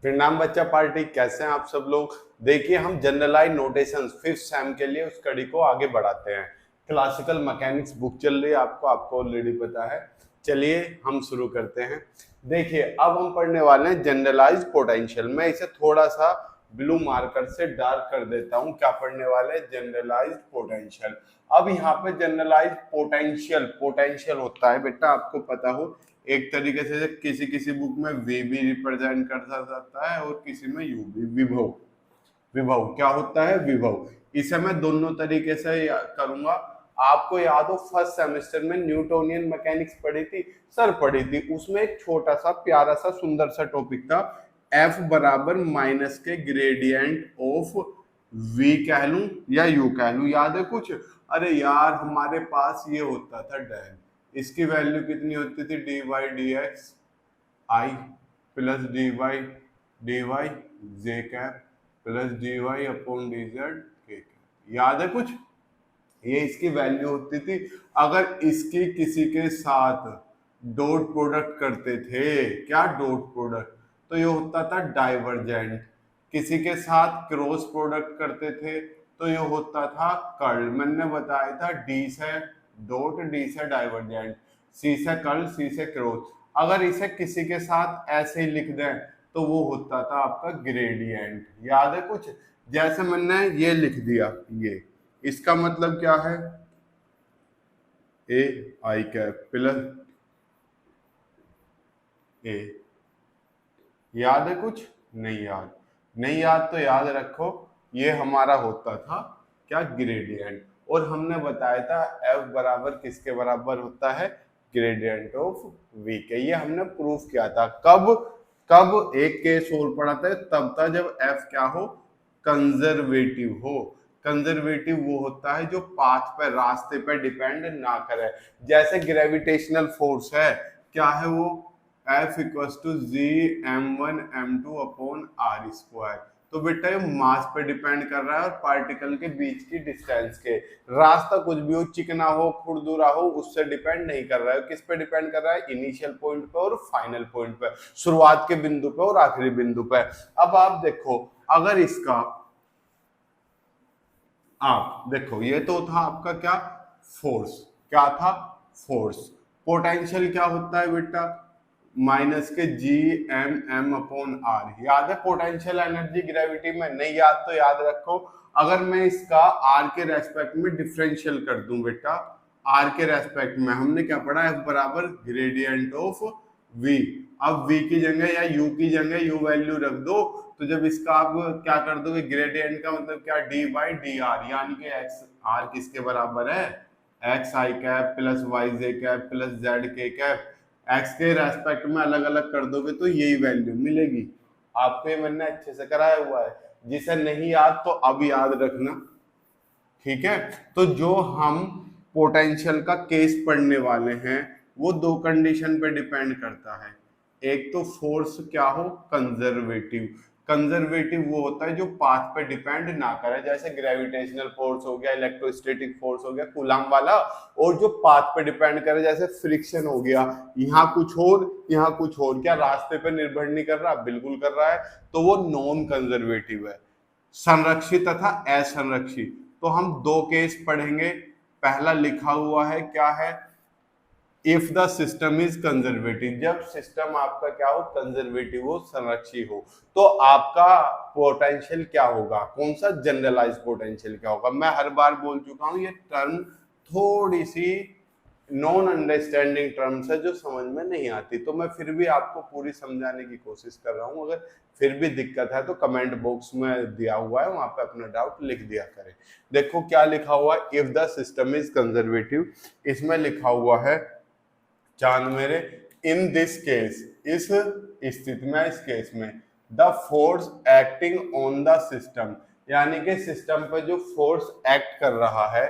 प्रणाम बच्चा पार्टी, कैसे हैं आप सब लोग। देखिए, हम जनरलाइज नोटेशंस 5th सेम के लिए उस कड़ी को आगे बढ़ाते हैं। क्लासिकल मैकेनिक्स बुक चल रही है, आपको ऑलरेडी पता है। चलिए हम शुरू करते हैं। देखिए, अब हम पढ़ने वाले हैं जनरलाइज पोटेंशियल। मैं इसे थोड़ा सा ब्लू मार्कर से डार्क कर देता हूं। क्या पढ़ने वाले हैं? Generalise potential. अब यहाँ पे जनरलाइज पोटेंशियल पोटेंशियल होता है बेटा, आपको पता हो, एक तरीके से किसी किसी बुक में वे भी रिप्रेजेंट कर जाता है और किसी में यू भी। विभव, विभव क्या होता है? विभव। इसे मैं दोनों तरीके से करूंगा। आपको याद हो फर्स्ट सेमेस्टर में न्यूटोनियन मैकेनिक्स पढ़ी थी, सर पढ़ी थी, उसमें एक छोटा सा प्यारा सा सुंदर सा टॉपिक था, एफ बराबर माइनस के ग्रेडियंट ऑफ वी कह लूं या यू कह लूं, याद है कुछ? अरे यार, हमारे पास ये होता था डेल, इसकी वैल्यू कितनी होती थी? D Y D X I plus D Y J cap plus D Y upon D Z के कैप। याद है कुछ? ये इसकी वैल्यू होती थी। अगर इसकी किसी के साथ डॉट प्रोडक्ट करते थे, क्या डॉट प्रोडक्ट, तो ये होता था डाइवर्जेंट। किसी के साथ क्रॉस प्रोडक्ट करते थे तो ये होता था कर्ल। मैंने बताया था डी से डॉट, डी से डाइवर्जेंट, सी से कर्ल, सी से क्रॉस। अगर इसे किसी के साथ ऐसे ही लिख दें तो वो होता था आपका ग्रेडियंट। याद है कुछ? जैसे मैंने ये लिख दिया, ये इसका मतलब क्या है? ए आई कैप प्लस ए। याद है कुछ? नहीं याद? नहीं याद तो याद रखो, ये हमारा होता था क्या? ग्रेडियंट। और हमने बताया था एफ बराबर किसके बराबर होता है? ग्रेडियंट ऑफ वी के। ये हमने प्रूफ किया था। कब कब? एक केस और पढ़ा था, तब था जब एफ क्या हो? कंजर्वेटिव हो। कंजर्वेटिव वो होता है जो पाथ पे, रास्ते पे डिपेंड ना करे। जैसे ग्रेविटेशनल फोर्स है, क्या है वो? F equals to G m1 m2 upon R square. तो बेटा ये मास पे डिपेंड कर रहा है और पार्टिकल के बीच की डिस्टेंस के। रास्ता कुछ भी हो, चिकना हो, खुरदुरा हो, उससे डिपेंड नहीं कर रहा है। किस पे डिपेंड कर रहा है? इनिशियल पॉइंट पे और फाइनल पॉइंट पे, शुरुआत के बिंदु पे और आखिरी बिंदु पे। अब आप देखो, अगर इसका आप देखो, ये तो था आपका क्या? फोर्स। क्या था? फोर्स। पोटेंशियल क्या होता है बेटा? माइनस के G M M upon R. याद है पोटेंशियल एनर्जी ग्रेविटी में? नहीं याद तो याद रखो। अगर मैं इसका आर के रेस्पेक्ट में डिफरेंशियल कर दूं बेटा, आर के रेस्पेक्ट में हमने क्या पढ़ा? एफ बराबर ग्रेडियंट ऑफ वी। अब v की जगह या u की जगह u वैल्यू रख दो, तो जब इसका आप क्या कर दोगे? ग्रेडियंट का मतलब क्या? डी बाई डी आर, यानी कि एक्स आर किसके बराबर है? एक्स आई cap plus Y J cap plus Z के कैप। एक्स के रेस्पेक्ट में अलग अलग कर दोगे तो यही वैल्यू मिलेगी। आपको ये मैंने अच्छे से कराया हुआ है। जिसे नहीं याद तो अब याद रखना, ठीक है? तो जो हम पोटेंशियल का केस पढ़ने वाले हैं वो दो कंडीशन पे डिपेंड करता है। एक तो फोर्स क्या हो? कंजर्वेटिव। कंजर्वेटिव वो होता है जो पाथ पे डिपेंड ना करे, जैसे ग्रेविटेशनल फोर्स हो गया, इलेक्ट्रोस्टैटिक फोर्स हो गया कूलम वाला। और जो पाथ पे डिपेंड करे, जैसे फ्रिक्शन हो गया, यहाँ कुछ और यहाँ कुछ और, क्या रास्ते पे निर्भर नहीं कर रहा? बिल्कुल कर रहा है, तो वो नॉन कंजर्वेटिव है। संरक्षित तथा असंरक्षित, तो हम दो केस पढ़ेंगे। पहला लिखा हुआ है, क्या है? If the system is conservative, जब सिस्टम आपका क्या हो? कंजर्वेटिव हो, संरक्षित हो, तो आपका पोटेंशियल क्या होगा? कौन सा? जनरलाइज पोटेंशियल क्या होगा? मैं हर बार बोल चुका हूं, ये टर्म थोड़ी सी नॉन अंडरस्टैंडिंग टर्म्स है जो समझ में नहीं आती, तो मैं फिर भी आपको पूरी समझाने की कोशिश कर रहा हूं। अगर फिर भी दिक्कत है तो कमेंट बॉक्स में दिया हुआ है, वहां पे अपना डाउट लिख दिया करें। देखो क्या लिखा हुआ है, if the system is conservative. इसमें लिखा हुआ है, चांद मेरे, इन दिस केस, इस स्थिति में, इस केस में, the force acting on the system, यानी कि सिस्टम पर जो फोर्स एक्ट कर रहा है,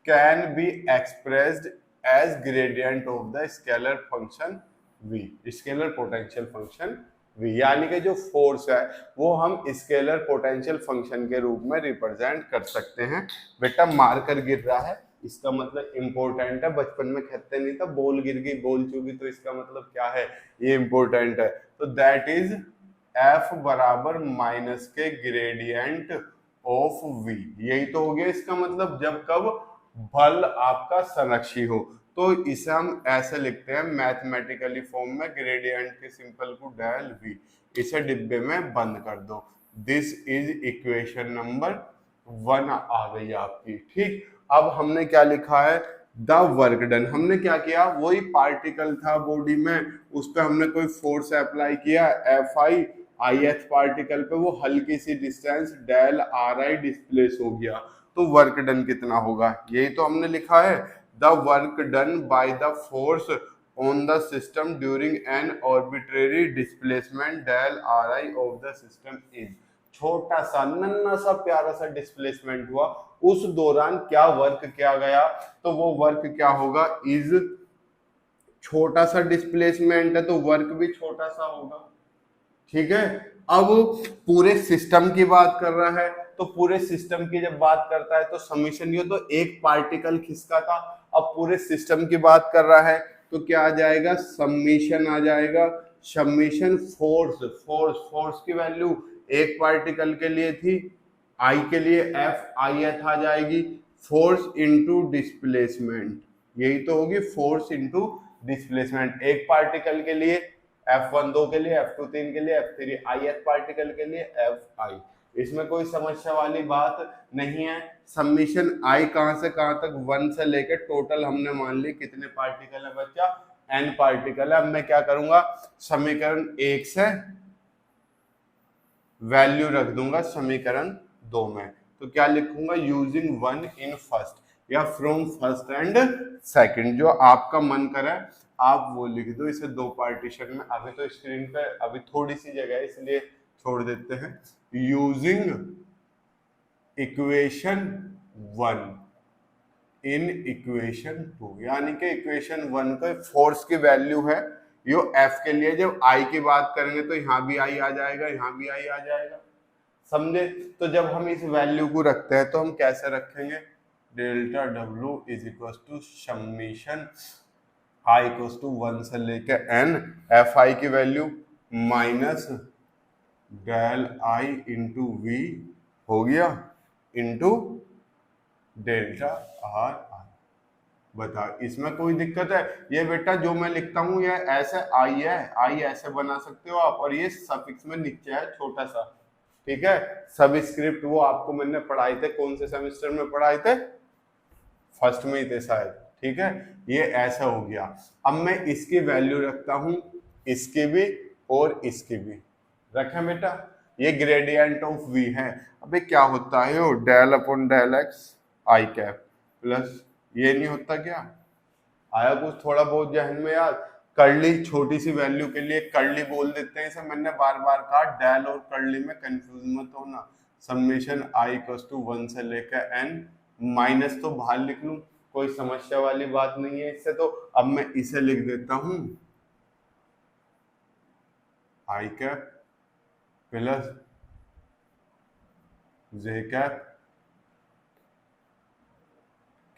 can be expressed as gradient of the scalar function v, scalar potential function v। यानी कि जो फोर्स है वो हम स्केलर पोटेंशियल फंक्शन के रूप में रिप्रेजेंट कर सकते हैं। बेटा मार्कर गिर रहा है, इसका मतलब इंपॉर्टेंट है। बचपन में कहते नहीं था बॉल गिर गई, बॉल चुगी, तो इसका मतलब क्या है? ये इंपॉर्टेंट है। तो दैट इज एफ बराबर माइनस के ग्रेडियंट ऑफ वी। यही तो हो गया इसका मतलब, जब कब बल आपका संरक्षी हो। तो इसे हम ऐसे लिखते हैं मैथमेटिकली फॉर्म में, ग्रेडियंट के सिंपल को डेल वी। इसे डिब्बे में बंद कर दो। दिस इज इक्वेशन नंबर 1 आ गई आपकी। ठीक, अब हमने क्या लिखा है, द वर्क डन। हमने क्या किया, वही पार्टिकल था बॉडी में, उस पर हमने कोई फोर्स अप्लाई किया, F I I H particle पे, वो हल्की सी distance del R I displace हो गया। तो वर्क डन कितना होगा, यही तो हमने लिखा है, the work done by the force on the system during an arbitrary displacement del R I of the system is. छोटा सा नन्ना सा प्यारा सा डिस्प्लेसमेंट हुआ, उस दौरान क्या वर्क किया गया, तो वो वर्क क्या होगा, इज। छोटा सा डिस्प्लेसमेंट है तो वर्क भी छोटा सा होगा। ठीक है, अब पूरे सिस्टम की बात कर रहा है, तो पूरे सिस्टम की जब बात करता है तो समीशन, ये तो एक पार्टिकल खिसका था, अब पूरे सिस्टम की बात कर रहा है तो क्या आ जाएगा, समीशन आ जाएगा। समीशन फोर्स, फोर्स की वैल्यू एक पार्टिकल के लिए थी, आई के लिए एफ आई एथ आ जाएगी, फोर्स इनटू डिस्प्लेसमेंट, यही तो होगी, फोर्स इनटू डिस्प्लेसमेंट। एक पार्टिकल के लिए F1 2 के लिए, F2 3 के लिए, F3 ith पार्टिकल के लिए Fi। इसमें कोई समस्या वाली बात नहीं है। समीशन i कहां से कहां तक, 1 से लेकर टोटल हमने मान ली कितने पार्टिकल है बच्चा, n पार्टिकल है। अब मैं क्या करूंगा, समीकरण 1 से वैल्यू रख दूंगा समीकरण 2 में, तो क्या लिखूंगा, यूजिंग 1 इन फर्स्ट, या फ्रॉम फर्स्ट एंड सेकंड, जो आपका मन करे आप वो लिख दो। इसे दो पार्टीशन में, अभी तो स्क्रीन पे अभी थोड़ी सी जगह है इसलिए छोड़ देते हैं। यूजिंग इक्वेशन 1 इन इक्वेशन 2, यानी कि इक्वेशन 1 का फोर्स की वैल्यू है यो एफ के लिए, जब आई की बात करेंगे तो यहाँ भी आई आ जाएगा, यहाँ भी आई आ जाएगा, समझे। तो जब हम इस वैल्यू को रखते हैं तो हम कैसे रखेंगे, delta W is equal to summation I equal to 1 से लेके एन, एफ आई की value minus del I into V हो गया, इंटू डेल्टा आर आई। बता, इसमें कोई दिक्कत है, ये बेटा जो मैं लिखता हूं ये ऐसे आई है, आई ऐसे बना सकते हो आप, और ये सफिक्स में नीचे है छोटा सा, ठीक है। सब स्क्रिप्ट वो आपको मैंने पढ़ाए थे, कौन से सेमेस्टर में पढ़ाए थे, फर्स्ट में ही थे शायद, ठीक है। ये ऐसा हो गया। अब मैं इसकी वैल्यू रखता हूं, इसकी भी और इसकी भी रखें बेटा, ये ग्रेडियंट ऑफ v है। अबे क्या होता है, वो डेल अपॉन डेल एक्स आई कैप प्लस, ये नहीं होता क्या, आया कुछ थोड़ा बहुत जहन में याद, कर्ली छोटी सी वैल्यू के लिए कर्ली बोल देते हैं इसे, मैंने बार बार कहा डेल और कर्ली में कंफ्यूज मत होना। समेशन आई इक्वल्स टू 1 से लेकर n, माइनस तो बाहर लिख लूं, कोई समस्या वाली बात नहीं है इससे। तो अब मैं इसे लिख देता हूं, आई कैप प्लस जे कैप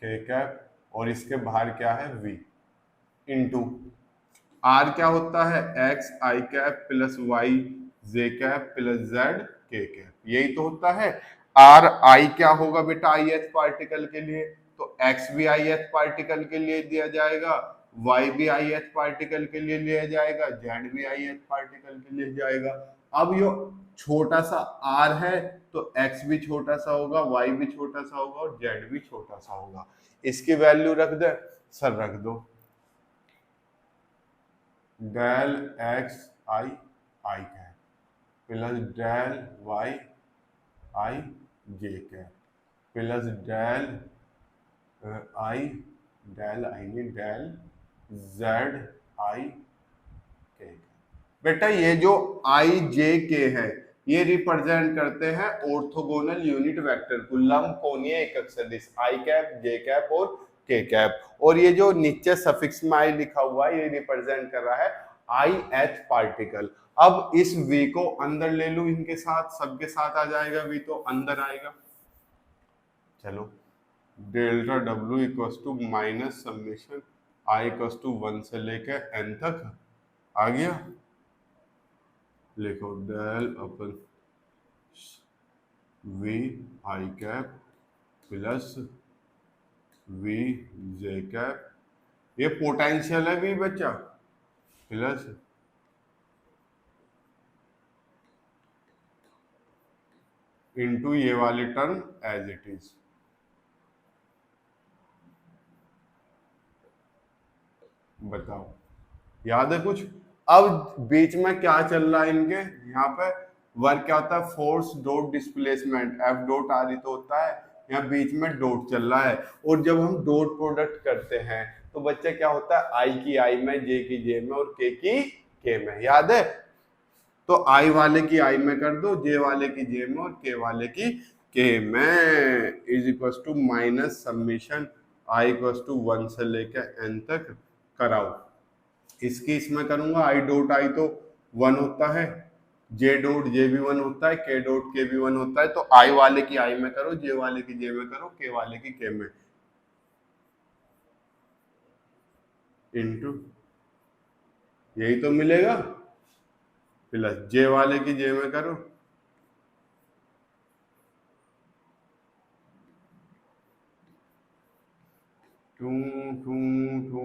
के कैप, और इसके बाहर क्या है v, इंटू आर क्या होता है, एक्स आई cap plus Y J cap plus Z के कैप, यही तो होता है। आर आई क्या होगा बेटा, आई एच पार्टिकल के लिए, तो एक्स भी आई एच पार्टिकल के लिए दिया जाएगा, वाई भी आई एच पार्टिकल के लिए लिया जाएगा, जेड भी आई एच पार्टिकल के लिए जाएगा। अब यो छोटा सा आर है तो एक्स भी छोटा सा होगा, वाई भी छोटा सा होगा, और जेड भी छोटा सा होगा। इसकी वैल्यू रख दे सर, रख दो del X I I cap plus del Y I J cap plus del I, del I नहीं डेल जेड आई के। बेटा ये जो आई जे के है ये रिप्रेजेंट करते हैं ऑर्थोगोनल यूनिट वेक्टर को, लंबकोणीय एकक सदिश, आई कैप जे कैप और के कैप, और ये जो नीचे सफिक्स में आई लिखा हुआ है ये रिप्रेजेंट कर रहा है आई एच पार्टिकल। अब इस v को अंदर ले लूं, इनके साथ सबके साथ आ जाएगा v, तो अंदर आएगा। चलो delta w equal to minus summation I equal to 1 से लेकर n तक आ गया, लिखो del upon V I cap plus V J cap, ये पोटेंशियल है वी बच्चा, प्लस इनटू ये वाली टर्म एज इट इज। बताओ याद है कुछ? अब बीच में क्या चल रहा है इनके यहाँ पे, वर्क क्या होता है, force dot displacement, F dot R ही तो होता है, यहाँ बीच में डॉट चल रहा है। और जब हम डॉट प्रोडक्ट करते हैं तो बच्चे क्या होता है, आई की आई में, जे की जे में और के की के में, याद है? तो आई वाले की आई में कर दो, जे वाले की जे में और के वाले की के में, is equal to minus summation I equal to 1 से लेकर एन तक कराओ। इसकी इसमें करूंगा, आई डॉट आई तो 1 होता है, जे डॉट जे भी 1 होता है, के डॉट के भी 1 होता है, तो आई वाले की आई में करो, जे वाले की जे में करो, के वाले की के में, इनटू यही तो मिलेगा, प्लस जे वाले की जे में करो, टू टू टू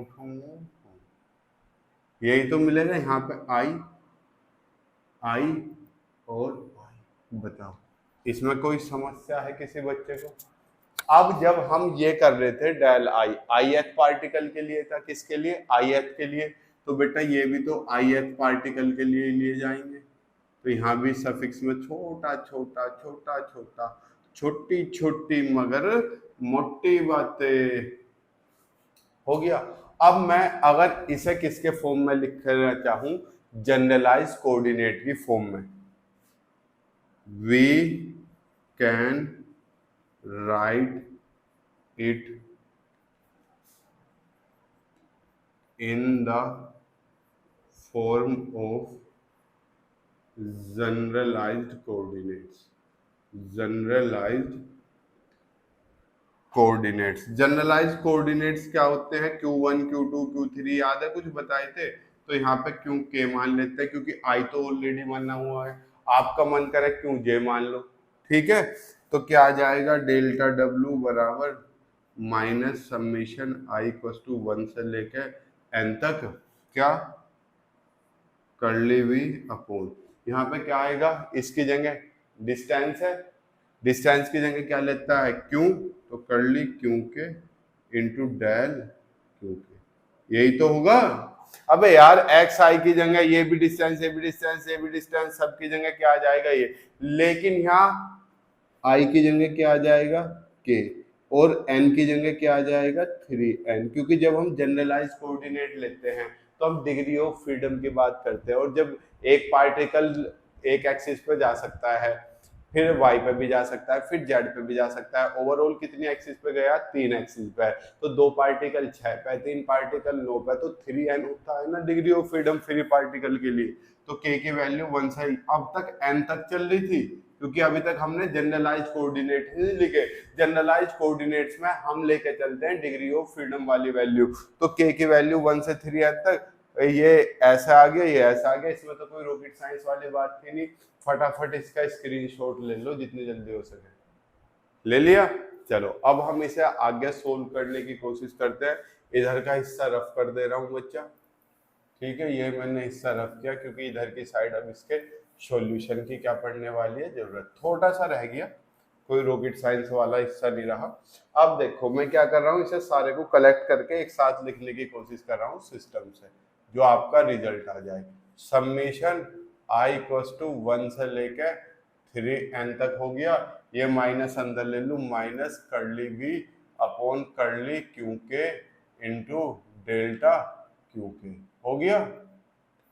टू, यही तो मिलेगा यहाँ पे, आई आई और आई। बताओ इसमें कोई समस्या है किसी बच्चे को? अब जब हम ये कर रहे थे डेल आई, आई एथ पार्टिकल के लिए था, किसके लिए, आई एथ के लिए, तो बेटा ये भी तो आई एथ पार्टिकल के लिए लिए जाएंगे, तो यहाँ भी सफिक्स में छोटा छोटा छोटा छोटा, छोटी छोटी मगर मोटी बातें, हो गया। अब मैं अगर इसे किसके फॉर्म में लिखना चाहूं, जनरलाइज कोऑर्डिनेट की फॉर्म में, we can write it in the form of generalised coordinates, generalised coordinates. Generalised coordinates क्या होते हैं, Q1 Q2 Q3, याद है कुछ बताए थे? तो यहाँ पे क्यों के मान लेते हैं, क्योंकि आई तो ऑलरेडी माना हुआ है, आपका मन करे क्यों जे मान लो, ठीक है। तो क्या आ जाएगा, डेल्टा डब्ल्यू बराबर minus summation I equal to 1 से लेके एन तक, क्या कर्ली वी अपोन, यहाँ पे क्या आएगा, इसकी जगह डिस्टेंस है, डिस्टेंस की जगह क्या लेता है, क्यों, तो कर्ली क्यों के इंटू डेल क्यों के, यही तो होगा। अबे यार एक्स आई की जगह ये भी डिस्टेंस, ये भी डिस्टेंस, ये भी डिस्टेंस, सबकी जगह क्या आ जाएगा ये, लेकिन यहाँ आई की जगह क्या आ जाएगा, के, और एन की जगह क्या आ जाएगा, 3n, क्योंकि जब हम जनरलाइज कोऑर्डिनेट लेते हैं तो हम डिग्री ऑफ फ्रीडम की बात करते हैं, और जब एक पार्टिकल एक एक्सिस पे जा सकता है, फिर y पे भी जा सकता है, फिर z पे भी जा सकता है, ओवरऑल कितनी एक्सिस पे गया, 3 एक्सिस पे, तो 2 पार्टिकल 6 पे, 3 पार्टिकल 9 पे, तो 3n होता है ना degree of freedom free particle के लिए। तो k की वैल्यू 1 से अब तक n तक चल रही थी, क्योंकि अभी तक हमने जनरलाइज कोऑर्डिनेट नहीं लिखे, जनरलाइज कोऑर्डिनेट्स में हम लेके चलते हैं डिग्री ऑफ फ्रीडम वाली वैल्यू, तो k की वैल्यू 1 से 3n तक, ये ऐसा आ गया, ये ऐसा आ गया, इसमें तो कोई रॉकेट साइंस वाली बात थी नहीं, फटाफट इसका स्क्रीनशॉट ले लो जितनी जल्दी हो सके। ले लिया? चलो अब हम इसे आगे सोल्व करने की कोशिश करते हैं। इधर का हिस्सा रफ कर दे रहा हूँ बच्चा, ठीक है, ये मैंने हिस्सा रफ किया क्योंकि इधर की साइड अब इसके सॉल्यूशन की क्या पड़ने वाली है जरूरत, थोड़ा सा रह गया, कोई रॉकेट साइंस वाला हिस्सा नहीं रहा। अब देखो मैं क्या कर रहा हूँ, इसे सारे को कलेक्ट करके एक साथ लिखने की कोशिश कर रहा हूँ सिस्टम से, जो आपका रिजल्ट आ जाए। समीशन आई इक्वल टू 1 से लेके 3n तक हो गया, ये माइनस अंदर ले लूं, minus curly V upon curly Q K into delta Q K, हो गया।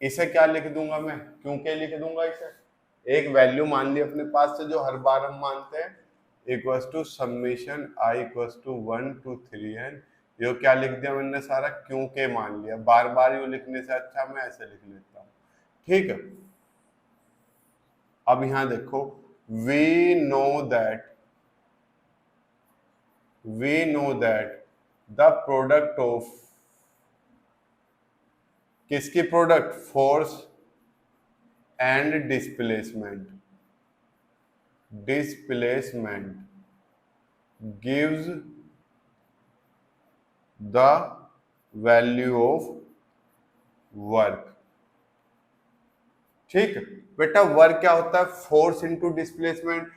इसे क्या लिख दूंगा मैं, क्यू के लिख दूंगा, इसे एक वैल्यू मान ली अपने पास से जो हर बार हम मानते हैं, equal to summation I equal to 1 to 3n, ये क्या लिख दिया मैंने सारा, क्यों के मान लिया, बार बार यू लिखने से अच्छा मैं ऐसे लिख लेता हूँ, ठीक है। अब यहां देखो, we know that the product of, किसकी product, force and displacement gives the value of work। ठीक बेटा, वर्क क्या होता है? Force into displacement.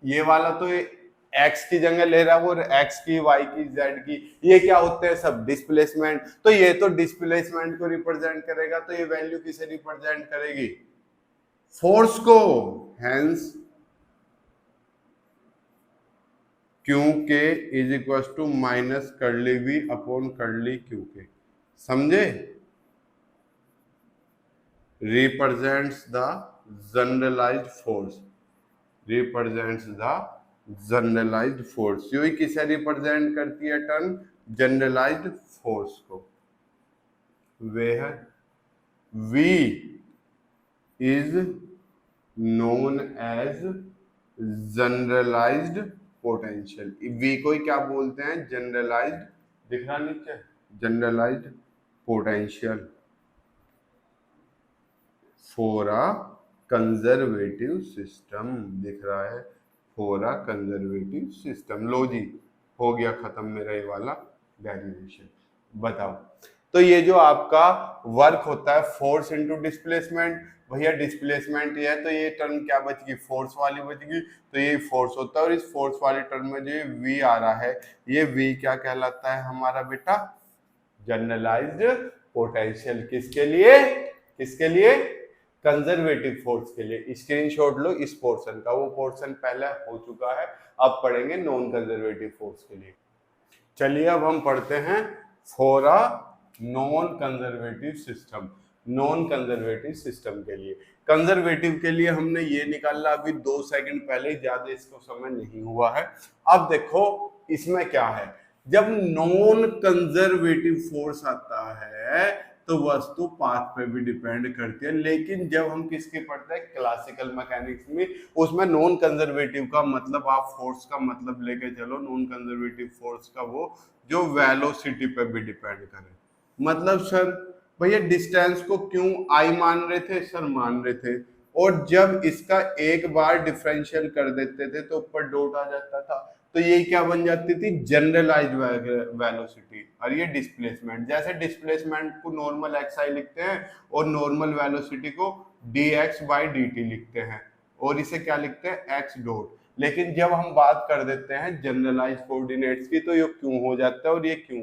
ये वाला तो एक्स की जगह ले रहा है वो, एक्स की, वाई की, जेड की, ये क्या होते हैं? सब डिस्प्लेसमेंट। तो ये तो डिस्प्लेसमेंट को रिप्रेजेंट करेगा, तो ये वैल्यू किसे रिप्रेजेंट करेगी? फोर्स को। Hence Q K is equal to minus curly V upon curly Q K. समझे? Represents the generalised force, represents the generalised force. You किसे रिप्रेजेंट करती है टर्म? जनरलाइज्ड फोर्स को। Where V is known as generalised potential. V को ही क्या बोलते हैं? Generalised. दिख रहा नीचे? Generalized potential for a conservative system. दिख रहा है? For a conservative system. लो जी, हो गया खत्म मेरा ये वाला डेरिवेशन। बताओ, तो ये जो आपका वर्क होता है फोर्स इनटू डिस्प्लेसमेंट, भैया डिस्प्लेसमेंट ये है, तो ये टर्म क्या बचगी? फोर्स वाली बचगी। तो ये फोर्स होता है, और इस फोर्स वाली टर्म में जो V आ रहा है, ये V क्या कहलाता है हमारा बेटा? Generalised potential. किसके लिए? किसके लिए? कंजर्वेटिव फोर्स के लिए। स्क्रीनशॉट लो इस पोर्शन का, वो पोर्शन पहले हो चुका है, अब पढ़ेंगे नॉन कंजर्वेटिव फोर्स के लिए। चलिए अब हम पढ़ते हैं for a non conservative system. Non conservative system के लिए, कंजर्वेटिव के लिए हमने ये निकाला अभी 2 सेकंड पहले, ज्यादा इसको समय नहीं हुआ है। अब देखो इसमें क्या है, जब नॉन कंजर्वेटिव फोर्स आता है तो वस्तु पाथ पे भी डिपेंड करती है, लेकिन जब हम किसके पढ़ते हैं? क्लासिकल मैकेनिक्स में, उसमें नॉन कंजर्वेटिव का मतलब आप फोर्स का मतलब लेके चलो, नॉन कंजर्वेटिव फोर्स का वो जो वेलोसिटी पे भी डिपेंड करे। मतलब सर भैया डिस्टेंस को क्यों आई मान रहे थे? सर मान रहे थे, और जब इसका एक बार डिफरेंशियल कर देते थे तो ऊपर डॉट आ जाता था, तो ये क्या बन जाती थी? Generalised velocity. और ये डिस्प्लेसमेंट, जैसे डिस्प्लेसमेंट को नॉर्मल एक्स आई लिखते हैं और नॉर्मल वेलोसिटी को dx बाई dt लिखते हैं, और इसे क्या लिखते हैं? x dot. लेकिन जब हम बात कर देते हैं जनरलाइज कोऑर्डिनेट्स की, तो ये क्यों हो जाता है और ये क्यों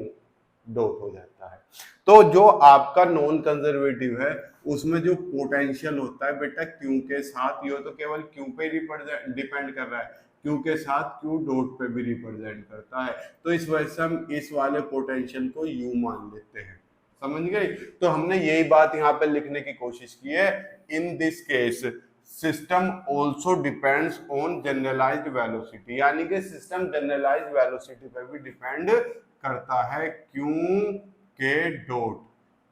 डॉट हो जाता है। तो जो आपका नॉन कंजर्वेटिव है उसमें जो पोटेंशियल होता है बेटा क्यू के साथ, ये तो केवल क्यू पे डिपेंड कर रहा है, क्यू के साथ क्यू डॉट पे भी रिप्रेजेंट करता है, तो इस वजह से हम इस वाले पोटेंशियल को यू मान लेते हैं। समझ गए? तो हमने यही बात यहाँ पे लिखने की कोशिश की है। In this case system also depends on generalised velocity, यानी कि सिस्टम जनरलाइज्ड वेलोसिटी पर भी डिपेंड करता है क्यू के डॉट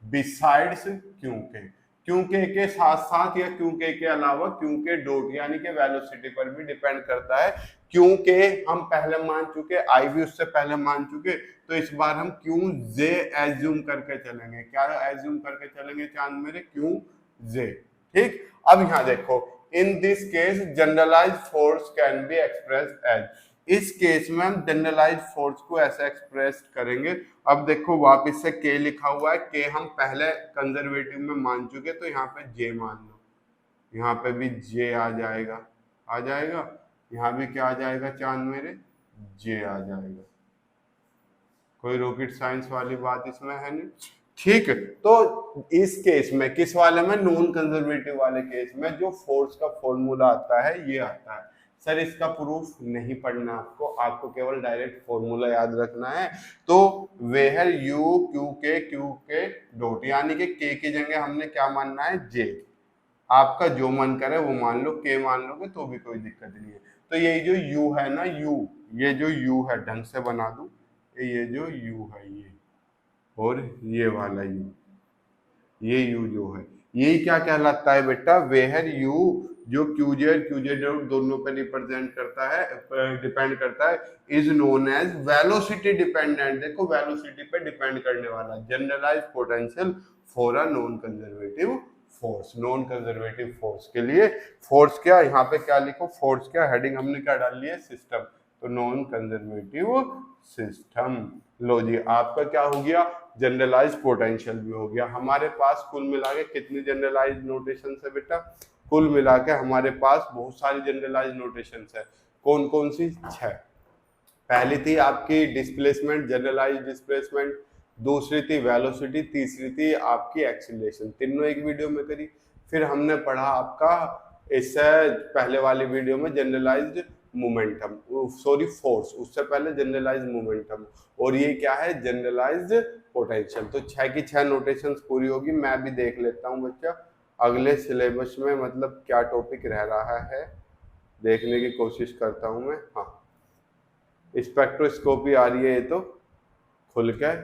बिसाइड्स क्यू के। क्यू के साथ साथ या क्यू के अलावा क्यू के डॉट यानी कि वेलोसिटी पर भी डिपेंड करता है। क्यू के हम पहले मान चुके, आई भी उससे पहले मान चुके, तो इस बार हम क्यू जे एज्यूम करके चलेंगे। क्या एज्यूम करके चलेंगे चांद मेरे? Q J. ठीक, अब यहाँ देखो, in this case generalised force can be expressed as, इस केस में हम जनरलाइज्ड फोर्स को ऐसे एक्सप्रेस करेंगे। अब देखो वापस से के लिखा हुआ है, के हम पहले कंजर्वेटिव में मान चुके, तो यहाँ पे जे मान लो, यहाँ पे भी जे आ जाएगा, आ जाएगा, यहाँ भी क्या आ जाएगा चांद मेरे? जे आ जाएगा। कोई रॉकेट साइंस वाली बात इसमें है नहीं। ठीक है, तो इस केस में, किस वाले में? नॉन कंजर्वेटिव वाले केस में जो फोर्स का फॉर्मूला आता है ये आता है। सर इसका प्रूफ नहीं पढ़ना आपको, आपको केवल डायरेक्ट फॉर्मूला याद रखना है। तो वेयर यू क्यू के डॉट, यानी कि के की जगह हमने क्या मानना है? जे। आपका जो मन करे वो मान लो, के मान लोगे तो भी कोई दिक्कत नहीं है। तो ये जो यू है ना, यू, ये जो यू है, ढंग से बना दूं, ये जो यू है ये, और ये वाला यू, ये यू जो है, ये क्या कहलाता है बेटा? वेयर यू जो क्यूजेड दोनों पे रिप्रेजेंट करता है, डिपेंड करता है, is known as velocity dependent. देखो वेलोसिटी पे डिपेंड करने वाला generalised potential for a non conservative force, non conservative force के लिए फोर्स क्या, यहाँ पे क्या लिखो, फोर्स क्या, हेडिंग हमने क्या डाल लिया, सिस्टम, तो नॉन कंजर्वेटिव सिस्टम। लो जी, आपका क्या हो गया, जनरलाइज पोटेंशियल भी हो गया। हमारे पास कुल मिला के कितनी जनरलाइज नोटेशन है बेटा, कुल मिला के हमारे पास बहुत सारी जनरलाइज नोटेशन है। कौन कौन सी, 6। पहली थी आपकी डिस्प्लेसमेंट, जनरलाइज डिस्प्लेसमेंट, दूसरी थी वेलोसिटी, तीसरी थी आपकी एक्सीलरेशन, तीनों एक वीडियो में करी। फिर हमने पढ़ा आपका इससे पहले वाली वीडियो में जनरलाइज्ड मोमेंटम, सॉरी फोर्स, उससे पहले जनरलाइज्ड मोमेंटम, और ये क्या है, जनरलाइज्ड पोटेंशियल। तो 6 की 6 नोटेशंस पूरी होगी। मैं भी देख लेता हूँ बच्चा अगले सिलेबस में मतलब क्या टॉपिक रह रहा है, देखने की कोशिश करता हूँ मैं। हाँ, स्पेक्ट्रोस्कोपी आ रही है, ये तो खुल के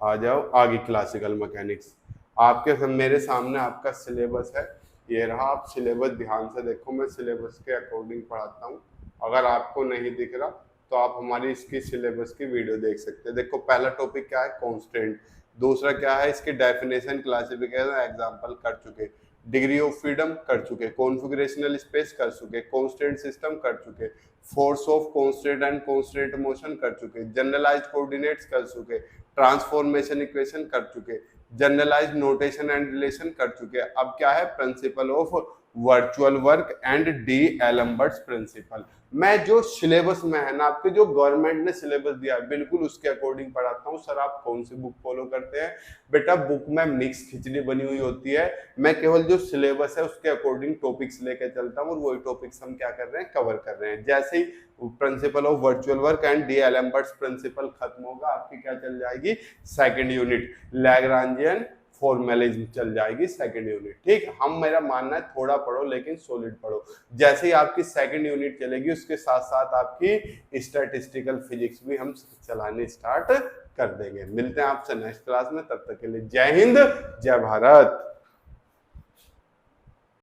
आ जाओ। आगे क्लासिकल मैकेनिक्स, आपके मेरे सामने आपका सिलेबस है, ये रहा। आप सिलेबस ध्यान से देखो, मैं सिलेबस के अकॉर्डिंग पढ़ाता हूँ। अगर आपको नहीं दिख रहा तो आप हमारी इसकी सिलेबस की वीडियो देख सकते हैं। देखो पहला टॉपिक क्या है, कॉन्स्टेंट। दूसरा क्या है, इसकी डेफिनेशन, क्लासिफिकेशन, एग्जाम्पल कर चुके। डिग्री ऑफ फ्रीडम कर चुके, कॉन्फिगरेशनल स्पेस कर चुके, कॉन्स्टेंट सिस्टम कर चुके, force of constant and constant motion कर चुके, जनरलाइज कोऑर्डिनेट्स कर चुके, ट्रांसफॉर्मेशन इक्वेशन कर चुके, जनरलाइज नोटेशन एंड रिलेशन कर चुके। अब क्या है, principle of virtual work and D Alembert's principle. मैं जो सिलेबस में है ना, आपके जो गवर्नमेंट ने सिलेबस दिया है बिल्कुल उसके अकॉर्डिंग पढ़ाता हूँ। सर आप कौन सी बुक फॉलो करते हैं, बेटा बुक में मिक्स खिचड़ी बनी हुई होती है। मैं केवल जो सिलेबस है उसके अकॉर्डिंग टॉपिक्स लेके चलता हूँ, और वही टॉपिक्स हम क्या कर रहे हैं, कवर कर रहे हैं। जैसे ही principle of virtual work and D Alembert's principle खत्म होगा, आपकी क्या चल जाएगी, सेकंड यूनिट लैग्रांजियन फॉर्मेलिज्म चल जाएगी, सेकंड यूनिट। ठीक, हम मेरा मानना है थोड़ा पढ़ो लेकिन सॉलिड पढ़ो। जैसे ही आपकी सेकंड यूनिट चलेगी उसके साथ साथ आपकी स्टैटिस्टिकल फिजिक्स भी हम चलाने स्टार्ट कर देंगे। मिलते हैं आपसे नेक्स्ट क्लास में, तब तक के लिए जय हिंद, जय भारत।